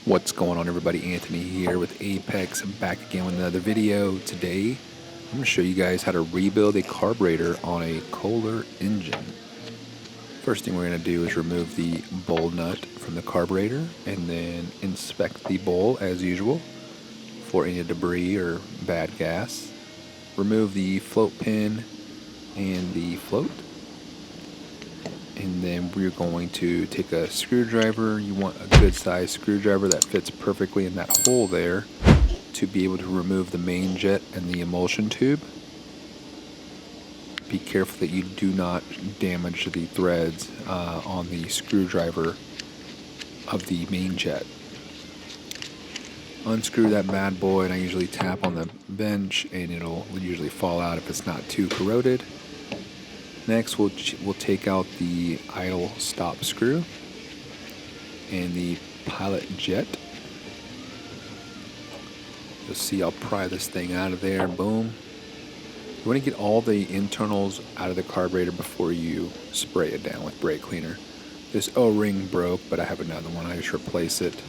What's going on, everybody? Anthony here with Apex, back again with another video. Today I'm going to show you guys how to rebuild a carburetor on a Kohler engine. First thing we're going to do is remove the bowl nut from the carburetor and then inspect the bowl as usual for any debris or bad gas. Remove the float pin and the float. And then we're going to take a screwdriver. You want a good size screwdriver that fits perfectly in that hole there to be able to remove the main jet and the emulsion tube. Be careful that you do not damage the threads on the screwdriver of the main jet. Unscrew that bad boy, and I usually tap on the bench and it'll usually fall out if it's not too corroded. Next, we'll take out the idle stop screw and the pilot jet. You'll see I'll pry this thing out of there. Boom. You want to get all the internals out of the carburetor before you spray it down with brake cleaner. This O-ring broke, but I have another one. I just replace it.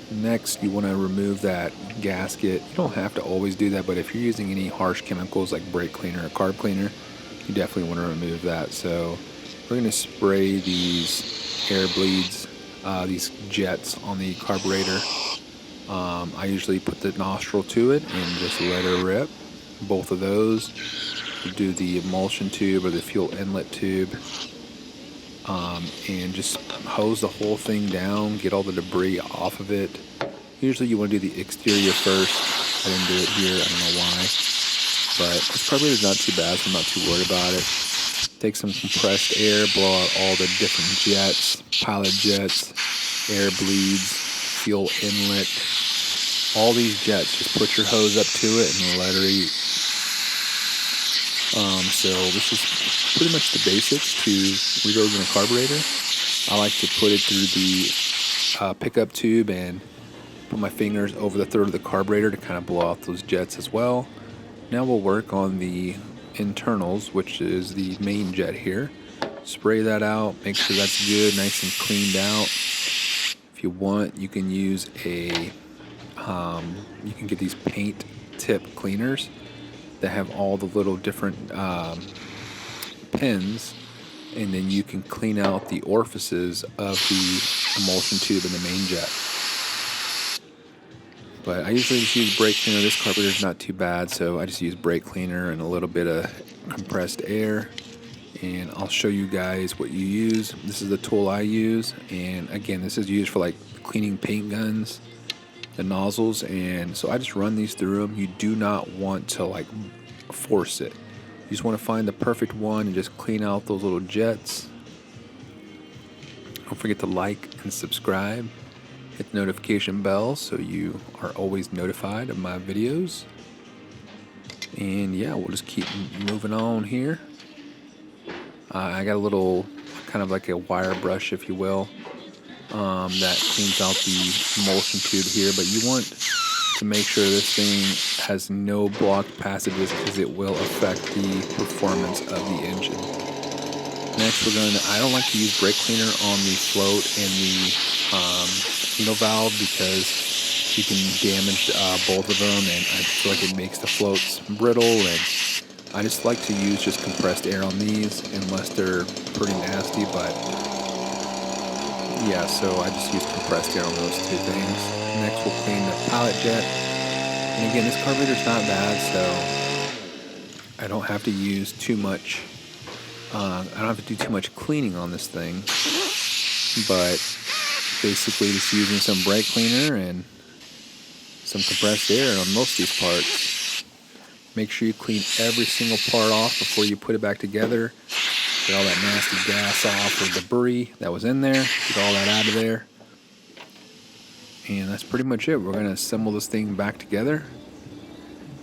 Next, you want to remove that gasket. You don't have to always do that, but if you're using any harsh chemicals like brake cleaner or carb cleaner, you definitely want to remove that. So we're going to spray these air bleeds, these jets on the carburetor. I usually put the nostril to it and just let her rip. Both of those. We'll do the emulsion tube or the fuel inlet tube. And just hose the whole thing down, get all the debris off of it. Usually you want to do the exterior first. I didn't do it here, I don't know why. But this carburetor is not too bad, so I'm not too worried about it. Take some compressed air, blow out all the different jets, pilot jets, air bleeds, fuel inlet. All these jets, just put your hose up to it and let her eat. So this is pretty much the basics to rebuilding a carburetor. I like to put it through the pickup tube and put my fingers over the throat of the carburetor to kind of blow out those jets as well. Now we'll work on the internals, which is the main jet here. Spray that out, make sure that's good, nice and cleaned out. If you want, you can use you can get these paint tip cleaners that have all the little different pins, and then you can clean out the orifices of the emulsion tube in the main jet. But I usually just use brake cleaner. This carburetor is not too bad, so I just use brake cleaner and a little bit of compressed air. And I'll show you guys what you use. This is the tool I use, and again, this is used for like cleaning paint guns, the nozzles, and so I just run these through them. You do not want to like force it. You just want to find the perfect one and just clean out those little jets. Don't forget to like and subscribe. Hit the notification bell so you are always notified of my videos. And yeah, we'll just keep moving on here. I got a little kind of like a wire brush, if you will, that cleans out the emulsion tube here, but you want to make sure this thing has no blocked passages because it will affect the performance of the engine. Next, I don't like to use brake cleaner on the float and the valve because you can damage both of them, and I feel like it makes the floats brittle, and I just like to use just compressed air on these unless they're pretty nasty, but yeah, so I just use compressed air on those two things. Next, we'll clean the pilot jet. And again, this carburetor is not bad, so I don't have to use too much. I don't have to do too much cleaning on this thing, but basically just using some brake cleaner and some compressed air on most of these parts. Make sure you clean every single part off before you put it back together. Get all that nasty gas off or debris that was in there. Get all that out of there. And that's pretty much it. We're going to assemble this thing back together.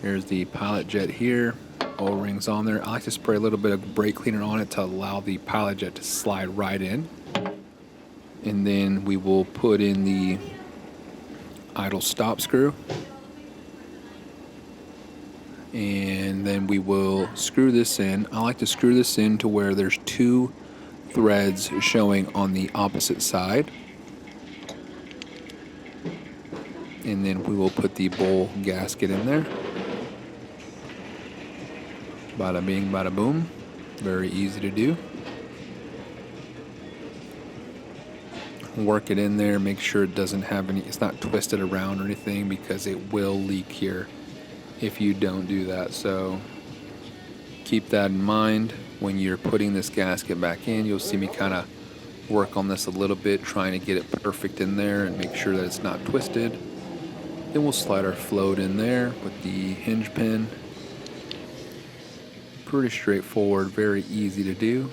Here's the pilot jet here. O-rings on there. I like to spray a little bit of brake cleaner on it to allow the pilot jet to slide right in. And then we will put in the idle stop screw. And then we will screw this in. I like to screw this in to where there's two threads showing on the opposite side. And then we will put the bowl gasket in there. Bada bing, bada boom. Very easy to do. Work it in there, make sure it doesn't have any, it's not twisted around or anything, because it will leak here if you don't do that. So keep that in mind when you're putting this gasket back in. You'll see me kind of work on this a little bit, trying to get it perfect in there and make sure that it's not twisted. Then we'll slide our float in there with the hinge pin. Pretty straightforward, very easy to do.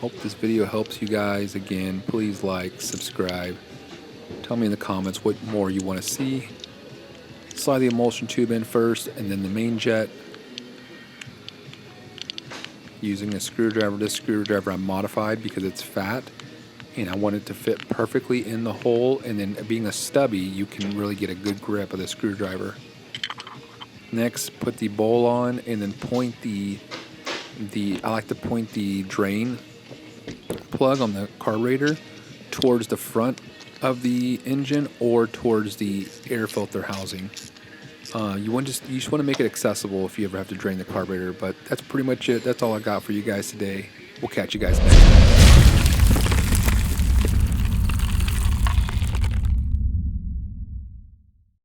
Hope this video helps you guys. Again, please like, subscribe. Tell me in the comments what more you want to see. Slide the emulsion tube in first, and then the main jet. Using a screwdriver. This screwdriver I modified because it's fat, and I want it to fit perfectly in the hole. And then being a stubby, you can really get a good grip of the screwdriver. Next, put the bowl on, and then point I like to point the drain plug on the carburetor towards the front of the engine or towards the air filter housing. You just want to make it accessible if you ever have to drain the carburetor. But that's pretty much it. That's all I got for you guys today. We'll catch you guys next time.